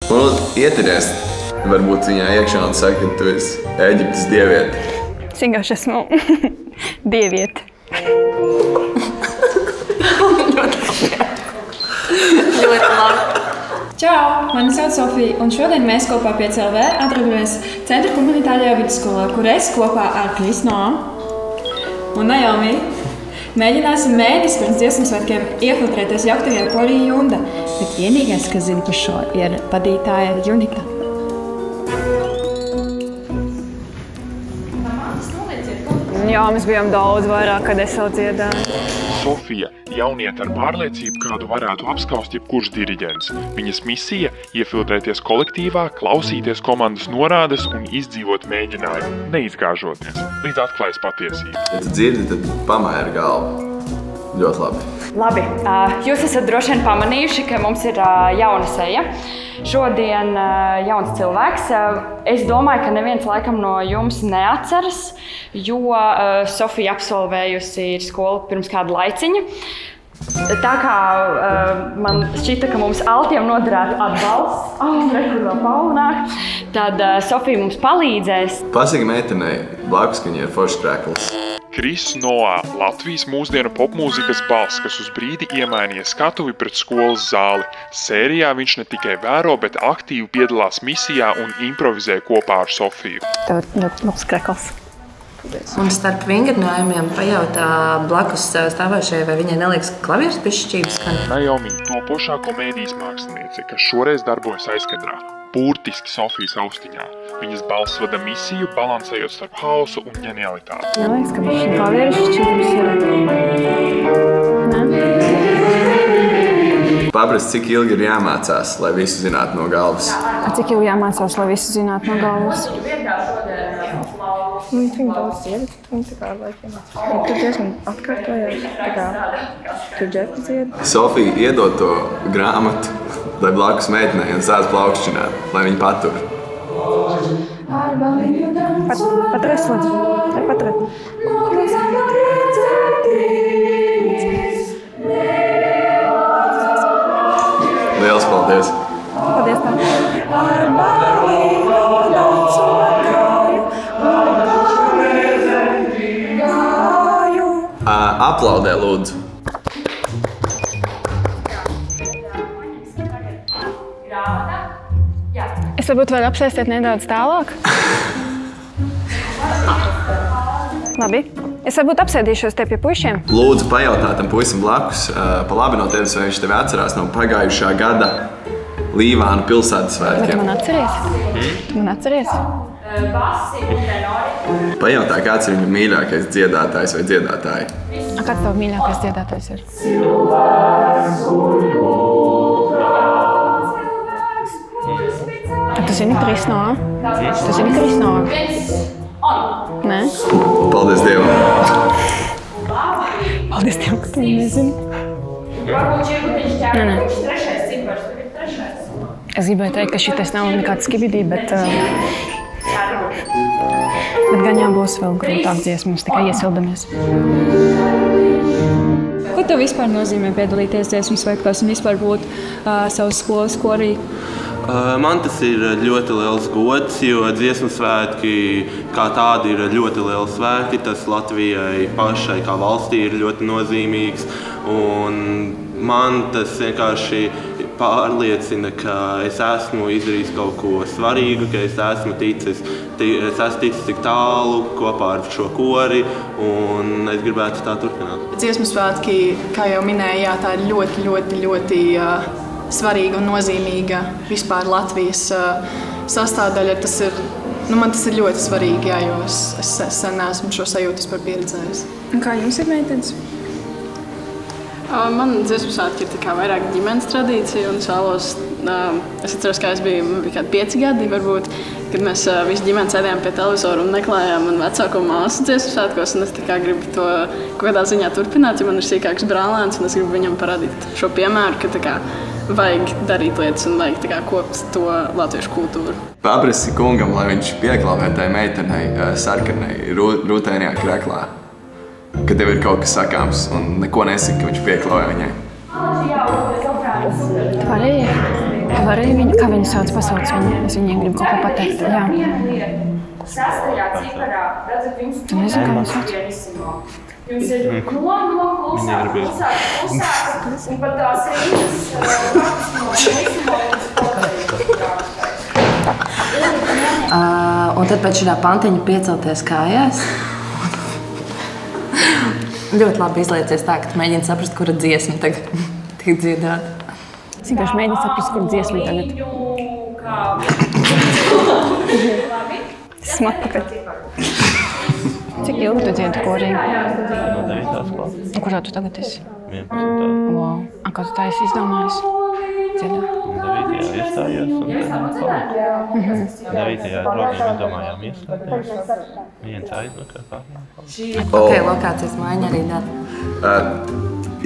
Un ieties, varbūt viņā iekšā un saka, ka tu esi Ēģiptes dieviete. Es vienkārši esmu dieviete. Ļoti labi. Čau! Mani sauc Sofija, un šodien mēs kopā pie CLV atrodamies Centra Humanitārajā vidusskolā, kur es kopā ar Krisu un Naomi mēģināsim mēģis pirms dziesmu svētkiem iefiltrēties jauktajā korī Junda. Bet vienīgais, kas zina par šo, ir vadītāja Junita. Jā, mēs bijām daudz vairāk, kad es vēl dziedāju. Sofija – jaunieta ar pārliecību, kādu varētu apskaust jebkurš diriģents. Viņas misija – iefiltrēties kolektīvā, klausīties komandas norādes un izdzīvot mēģinājumu, neizgāžoties, līdz atklājas patiesība. Ja tu dzirdi, tad pamēri galvu. Ļoti labi. Labi, jūs esat droši vien pamanījuši, ka mums ir jauna seja. Šodien jauns cilvēks. Es domāju, ka neviens laikam no jums neatceras, jo Sofija absolvējusi ir skolu pirms kāda laiciņa. Tā kā man šķita, ka mums altiem noderētu atbalsts, kur vēl Paula nāk, tad Sofija mums palīdzēs. Pasaki meitenei, blakus, ka viņa ir foršs krēkls. Kris Noā – Latvijas mūsdienu popmūzikas balss, kas uz brīdi iemainīja skatuvi pret skolas zāli. Sērijā viņš ne tikai vēro, bet aktīvi piedalās misijā un improvizē kopā ar Sofiju. Tev ļoti labs krekls. Un starp vingrinājumiem pajautā blakus stāvošajai, vai viņai neliekas klavieres pišķības skan. Naomi – topošā komēdijas māksliniece, kas šoreiz darbojas aizkadrā. Burtiski Sofijas austiņā. Viņas balss vada misiju, balansējot starp hausu un ģenialitāti. Man liekas, ka viņš klavieres pišķības ir. Paprast, cik ilgi ir jāmācās, lai visu zinātu no galvas? Cik ilgi jāmācās, lai visu zinātu no galvas? Viņa daudz dzied, un tā kā laikiem. Tur diezgan atkārtojās, tā kā tur džepi dzied. Sofija iedod to grāmatu, lai blakus meitenei un sāc plaukšķināt, lai viņa patur. Paturēs, lūdzu. Paturēt. Liels paldies! Paldies tev! Aplaudē, lūdzu! Es varbūt varu apsēsties nedaudz tālāk? Labi. Es varbūt apsēdīšos te pie puišiem. Lūdzu, pajautā tam puisim blakus, pa labi no tevis, vai viņš tevi atcerās no pagājušā gada Līvānu pilsētas svētkiem. Tu man atceries? Tu man atceries? Pajautā, kāds ir viņa mīļākais dziedātājs vai dziedātāji? Kāds tev mīļākais dziedātājs ir? Tu zini Kris Noā? Tu zini Kris Noā? Nē? Paldies Dievam! Paldies Dievam, ka tu nezini. Nē. Es gribēju teikt, ka šitais nav nekāds skibidī, bet gan jābūs vēl grūtāk dziesmas, tikai iesildamies. Ko tev vispār nozīmē piedalīties dziesmu svētkos un vispār būt savas skolas korī? Man tas ir ļoti liels gods, jo dziesmu svētki kā tādi ir ļoti lieli svētki. Tas Latvijai pašai kā valstī ir ļoti nozīmīgs. Un man tas vienkārši pārliecina, ka es esmu izdarījis kaut ko svarīgu, ka es esmu ticis tik tālu kopā ar šo kori, un es gribētu tā turpināt. Dziesmu svētki, kā jau minēju, tā ir ļoti svarīga un nozīmīga vispār Latvijas sastāvdaļa. Man tas ir ļoti svarīgi, jo es sen esmu šo sajūtu vispār pieredzējis. Un kā jums ir meitenes? Man dziesmu svētki ir vairāk ģimenes tradīcija, un es atceros, ka es biju kādi 5 gadi, varbūt, kad mēs visi ģimeni sēdējām pie televizora un meklējām manu vecāko māsu dziesmu svētkos, un es gribu to kaut kādā ziņā turpināt, jo man ir sīkāks brālēns, un es gribu viņam parādīt šo piemēru, ka vajag darīt lietas un vajag kopt to latviešu kultūru. Paprasti kungam, lai viņš pieklāvē tai meitenei sarkanai rūtēnajā kreklā, ka tev ir kaut kas sakāms un neko nesaka, ka viņš pieklāvē viņai. Tu varēji? Tu vari viņu, kā viņu sauc, pasauc viņu. Es viņiem gribu kaut ko pateikt. Jā. Tu nezini, kā viņu sauc? Jums ir klusāk, un pat tās rītas Un tad pēc šā pantiņa piecelties kājās. Ļoti labi izliecies tā, ka tu mēģini saprast, kura dziesma tagad tiek dziedāta. Es vienkārši mēģinu saprast, kur dziesma tagad. Smak pakaļ. Cik ilgi tu dziedi korī? No 9. klases. Kurā tu tagad esi? 11. Wow. Kā tu tā esi izdomājis? Dziedāt? 9. iestājos un tad paliku. 9. draugiem izdomājām iestāties. Viens aizvakar pārējām. Ok, lokācijas maiņa arī dara.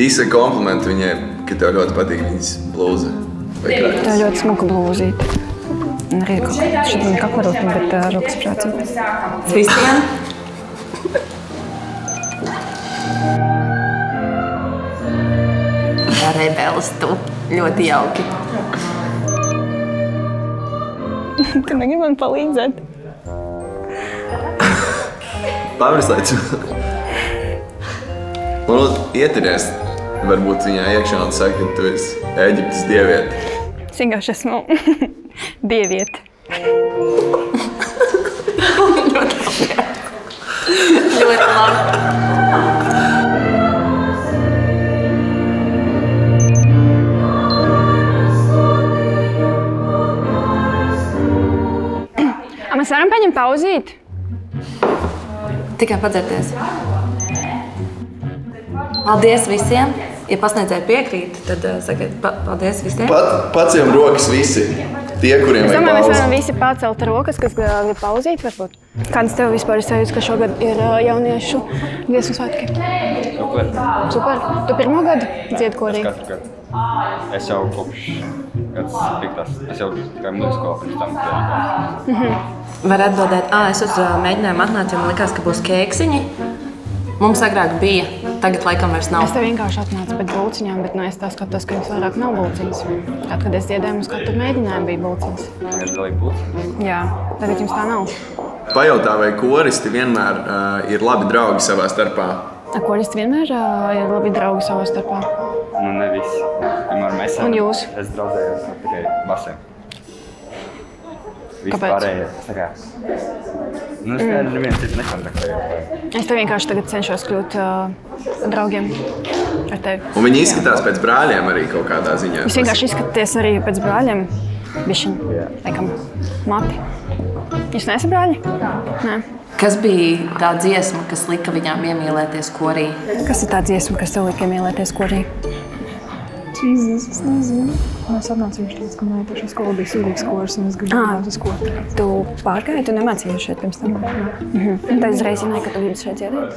Īsa komplimenti viņai, ka tev ļoti patīk viņas blūza. Tā ļoti smuka blūzīte. Arī kaut kā šodien kaklarotni, bet rokas prācīt. Visiem? Rebelis tu. Ļoti jauki. Tu negribi man palīdzēt? Pārvislaic. Man ieties, varbūt viņā iekšā un saka, ka tu esi Ēģiptes dieviete. Es vienkārši esmu dieviete. Ļoti labi. Mēs varam paņemt pauzīt? Tikai padzerties. Paldies visiem. Ja pasniedzēji piekrīt, tad sakiet paldies visiem. Paciem rokas visi. Tie, kuriem Es vajag domāju, mēs pauzi. varam visi pacelt rokas, kas grib pauzīt, varbūt. Kāds tev vispār ir sajūts, ka šogad ir jauniešu dziesmu svētki? Super. Tu pirmo gadu dziedi korī? Katru gadu. Es jau kopš gads 5. Es jau tikai mūziku pirms tam dziedāju. Var atbildēt, es uz mēģinājumu atnācu, jo man likās, ka būs kēksiņi. Mums agrāk bija, tagad laikam vairs nav. Es te vienkārši atnācu pēc bulciņām, bet es tā skatos, ka jums vairāk nav bulciņas. Tad, kad es dziedāju, mums katru mēģinājumu bija bulciņas. Tagad dalīgi būs. Jā, tagad jums tā nav. Pajautā, vai koristi vienmēr ir labi draugi savā starpā? Koristi vienmēr ir labi draugi savā starpā. Nu, ne visi. Vienmēr mēs Un jūs? Es draudzējos ar tikai basiem. Visi Kāpēc? pārējie. Tā kā. Nu, es neviens cits nekontaktēju. Es te vienkārši tagad cenšos kļūt draugiem ar tevi. Un viņi izskatās pēc brāļiem arī kaut kādā ziņā. Jūs vienkārši izskatāties arī pēc brāļiem. Bišķiņ, laikam, mati. Jūs neesat brāļi? Nē. Kas bija tā dziesma, kas lika viņām iemīlēties korī? Kas ir tā dziesma, kas tev lika iemīlēties korī? Jēzus, es nezinu. Mēs atnācām līdz, ka man pašā skolā bija sūdīgs kors, un es gribēju uz ko. Tu pārgāji, tu nemācījies šeit pirms tam? Tad es reiz zināju, ka tu gribi šeit dziedāt?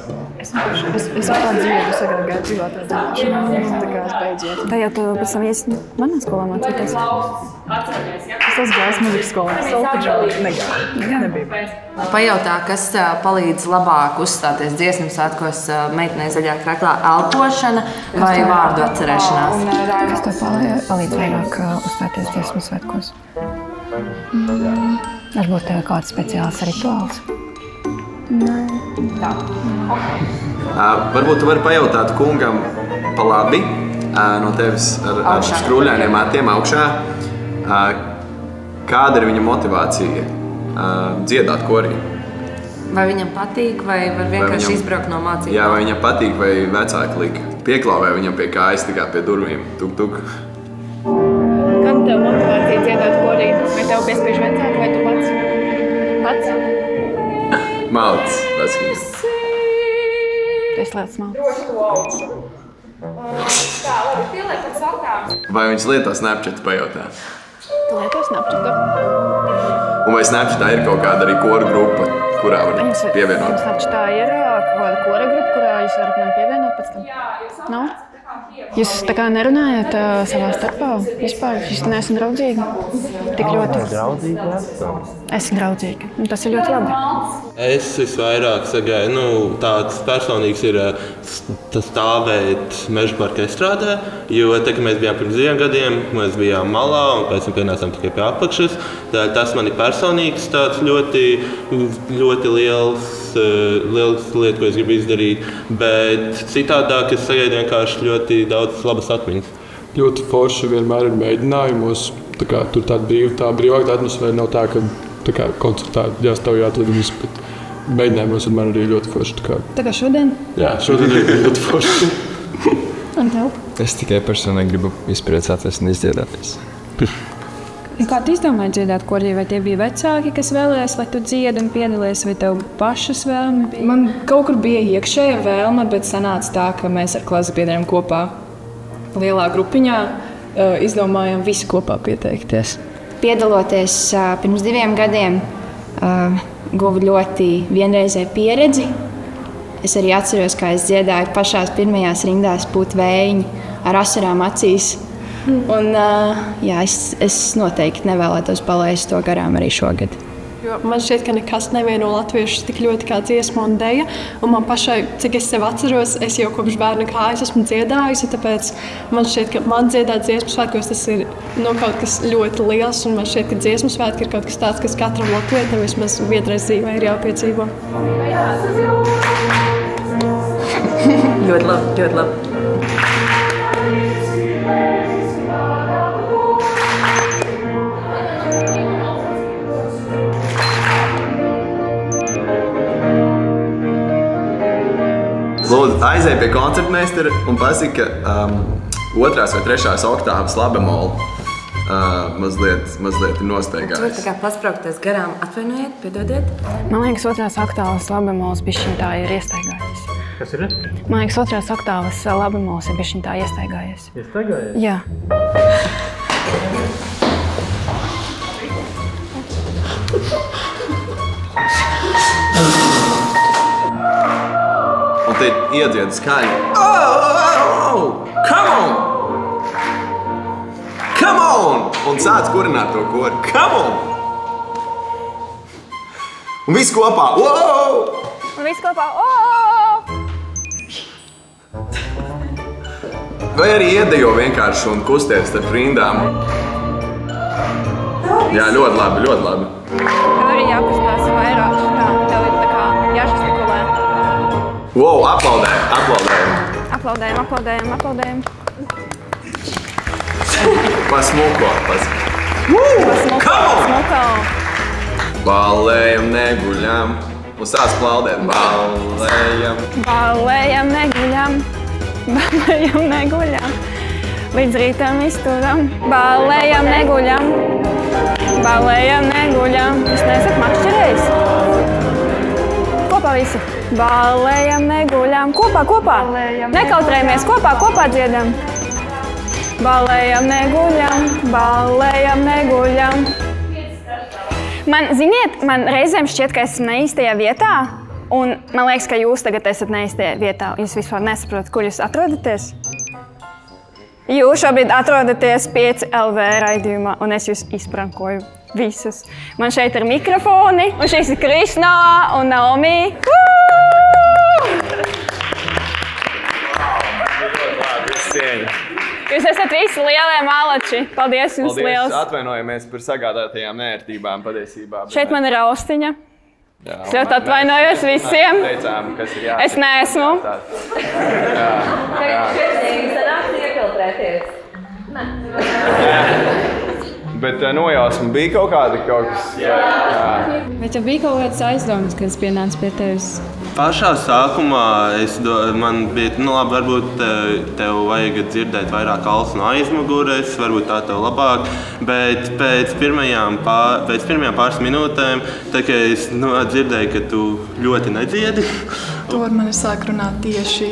Es kā dziedu, es agrāk gāju privātā dziedāšanā, tā kā es beidzu iet. Tā jau tu pēc tam iesi manā skolā mācīties? Es gāju muzikas skolā, solfeģo negāju, nebija. Pajautā, kas palīdz labāk uzstāties dziesmu svētkos meitenei zaļā kraklā - elpošana vai vārdu atcerēšanās? Kas tev palīdz vairāk uzstāties dziesmu svētkos? Varbūt tev ir kāds speciāls rituāls? Varbūt tu vari pajautāt kungam pa labi no tevis ar skruļainiem matiem augšā. Kāda ir viņa motivācija dziedāt korī? Vai viņam patīk, vai var vienkārši izbraukt no mācībām? Jā, vai viņam patīk, vai vecāki lika pieklāvē viņam pie kājas tikai pie durvīm. Tuk, tuk. Kāda tev motivācija dziedāt korī? Vai tev piespiež vecāki, vai tu pats? Malts, vecāks. Tu esi liels malts. Vai viņš lieto Snapchat pajautā? Tu lieto Snapchatu? Un vai Snapchatā ir kaut kāda arī koru grupa, kurā var pievienot? Snapchatā ir kaut kāda kora grupa, kurā jūs varat man pievienot pēc tam? Nav? Jūs tā kā nerunājat savā starpā? Vispār jūs neesat draudzīgi? Tik ļoti. Draudzīgi esam. Esat draudzīgi. Un tas ir ļoti labi. Es visvairāk sagaidu, tāds personīgs ir stāvēt meža parka estrādē, jo kad mēs bijām pirms 2 gadiem, mēs bijām malā un pēc tam pienācām tikai pie apakšas. Tas man ir personīgs tāds ļoti liels lieta, ko es gribu izdarīt, bet citādāk es sagaidu vienkārši ļoti daudz labas atmiņas. Ļoti forši vienmēr ir mēģinājumos, tur tāda brīvāka atmosfēra nav tā, ka koncertā jāstāv jāatrod un viss, bet mēģinājumos vienmēr arī ļoti forši. Tā kā šodien? Jā, šodien ir ļoti forši. Un tev? Es tikai personīgi gribu izpriecāties un izdziedāties. Kā tu izdomāji dziedāt korī? Vai tie bija vecāki, kas vēlējās, lai tu dziedi un piedalies, vai tev pašas vēlme bija? Man kaut kur bija iekšēja vēlme, bet sanāca tā, ka mēs ar klases biedriem kopā lielā grupiņā izdomājām visi kopā pieteikties. Piedaloties pirms 2 gadiem, guvu ļoti vienreizēju pieredzi. Es arī atceros, kā es dziedāju pašās pirmajās rindās Pūt vējiņi ar asarām acīs. Un, es noteikti nevēlētos palaist to garām arī šogad. Jo man šķiet, ka nekas nevieno latviešus tik ļoti kā dziesma un deja. Un man pašai, cik es sev atceros, es jau kopš bērna kājas esmu dziedājusi. Tāpēc man šķiet, ka man dziedāt dziesmu svētkos tas ir kaut kas ļoti liels. Un man šķiet, ka dziesmu svētki ir kaut kas tāds, kas katram latvietim vismaz vienreiz dzīvē ir jāpiedzīvo. Ļoti labi, ļoti labi. Lūdzu, aizej pie koncertmeistara un pasaka, ka 2. vai 3. oktāvas labemola mazliet ir nosteigājis. Tu vari tā kā paspraukties garām. Atvainojiet, piedodiet. Man liekas, 2. oktāvas labemols bišķiņ tā ir iestaigājies. Kas ir? Man liekas, 2. oktāvas labemols ir bišķiņ tā iestaigājies. Iestaigājies? Jā. Un te iedzied skaļi. Come on! Come on! Un sāc kurināt to kori. Come on! Un viss kopā. Wow! Un viss kopā. Oh! Vai arī iedejo vienkārši un kusties starp rindām. Jā, ļoti labi, ļoti labi. Tev arī jākustās vairāk šitā. Tev ir tā kā jāžestikulē. Wow, aplaudējam, aplaudējam. Aplaudējam, aplaudējam, aplaudējam. Pasmuko, Pasmuko. Ballējam, neguļam. Un sāc plaudēt. Ballējam. Ballējam, neguļam. Ballējam, neguļam. Līdz rītam izturam. Ballējam, neguļam. Ballējam, neguļam. Jūs neesat makšķerējis? Kopā visi. Ballējam, neguļam. Kopā. Nekautrējamies. Kopā dziedam. Ballējam, neguļam. Man reizēm šķiet, ka esmu neīstajā vietā. Un man liekas, ka jūs tagad esat neīstajā vietā. Jūs vispār nesaprotat, kur jūs atrodaties. Jūs šobrīd atrodaties 5 LV raidījumā, un es jūs izprankoju visus. Man šeit ir mikrofoni, un šis ir Krisna un Naomi. Jūs esat visi lielie malači. Paldies jums liels. Atvainojamies par sagādātajām neērtībām patiesībā. Šeit man ir austiņa. Es ļoti atvainojos visiem. Teicām, kas ir jāsaka. Es neesmu. Bet nojausma bija kaut kas. Vai tev bija kaut kāds aizdomas, kad es pienācu pie tevis? Pašā sākumā man bija, labi, varbūt tev vajag dzirdēt vairāk alus no aizmugures, varbūt tā tev labāk, bet pēc pirmajām pāris minūtēm, tā kā es dzirdēju, ka tu ļoti nedziedi. Tu ar mani sāk runāt tieši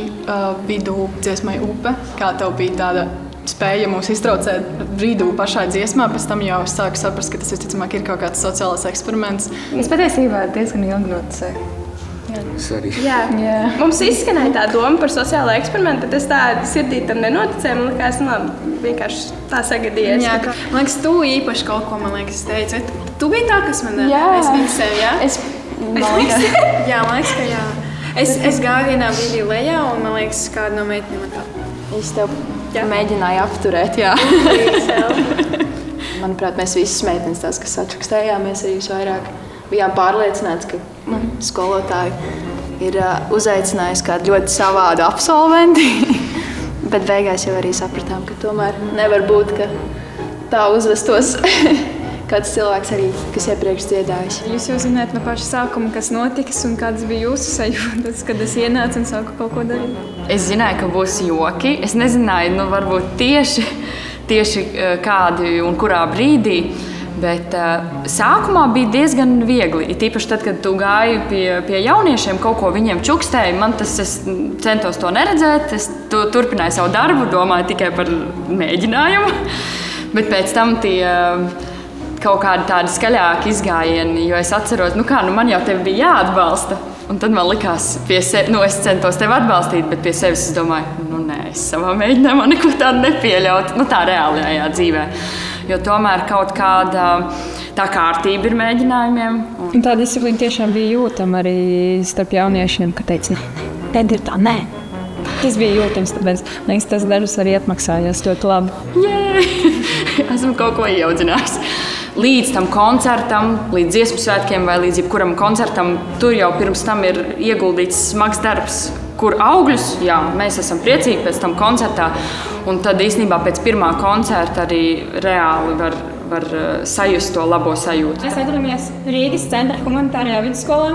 vidū dziesmai Upe, kā tev bija tāda spēja mūs iztraucēt vidū pašā dziesmā, pēc tam jau sāku saprast, ka tas visticamāk ir kaut kāds sociālais eksperiments. Es patiesībā diezgan ilgi noticēju. Jā. Mums izskanēja tā doma par sociālo eksperimentu, bet es tā sirdī tam nenoticēju. Man liekas, vienkārši tā sagadījies. Jā, man liekas, tu īpaši kaut ko, teici. Tu biji tā, kas man miksēja, jā? Jā, man liekas, ka jā. Es gāju vienā brīdī lejā, un man liekas, kāda no meitenēm man tā. Es tev mēģināju apturēt, jā. Manuprāt, mēs visas meitenes tās, kas atrakstējāmies, arī visvairāk bijām pārliecināts, ka skolotāji ir uzaicinājusi kādu ļoti savādu absolventi. Bet beigās jau arī sapratām, ka tomēr nevar būt, ka tā uzvestos kāds cilvēks arī, kas iepriekš dziedājis. Jūs jau zināt no paša sākuma, kas notiks un kādas bija jūsu sajūtas, kad es ienācu un sāku kaut ko darīt? Es zināju, ka būs joki. Es nezināju, varbūt tieši kādi un kurā brīdī. Bet sākumā bija diezgan viegli. Tīpaši tad, kad tu gāji pie jauniešiem, kaut ko viņiem čukstēji, es centos to neredzēt. Es turpināju savu darbu, domāju tikai par mēģinājumu. Bet pēc tam tie kaut kādi tādi skaļāki izgājieni, jo es atceros, man jau tevi bija jāatbalsta. Un tad man likās, es centos tevi atbalstīt, bet pie sevis es domāju, nē, es savā mēģinājumā neko tādu nepieļautu, tā reālajā dzīvē. Jo tomēr kaut kāda tā kārtība ir mēģinājumiem. Un tā disciplīna tiešām bija jūtama arī starp jauniešiem, ka teica, nē, ir tā, nē. Tas bija jūtams, tāpēc, liekas, tas darbs arī atmaksājās ļoti labi. Jē, esmu kaut ko ieaudzinājis. Līdz tam koncertam, līdz dziesmu svētkiem vai līdz jebkuram koncertam, tur jau pirms tam ir ieguldīts smags darbs, kur augļus, jā, mēs esam priecīgi pēc tam koncertā. Un tad īstenībā pēc pirmā koncerta arī reāli var sajust to labo sajūtu. Mēs atrodamies Rīgas centra humanitārajā vidusskolā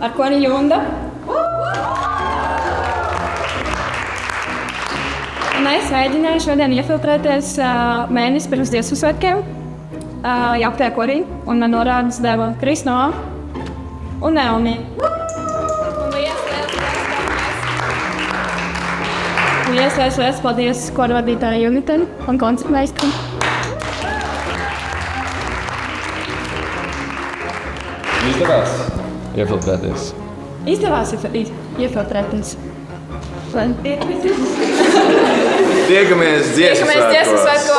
ar Kori Junda. Un es mēģināju šodien iefiltrēties mēnesi pirms dziesmu svētkiem. Jauktajā korī, un man norādes deva Krisno un Neomija. Liels paldies koru vadītāju Junitenu un koncertmeistaram. Izdevās iefiltrēties? Izdevās iefiltrēties. Tiekamies dziesmu svētkos!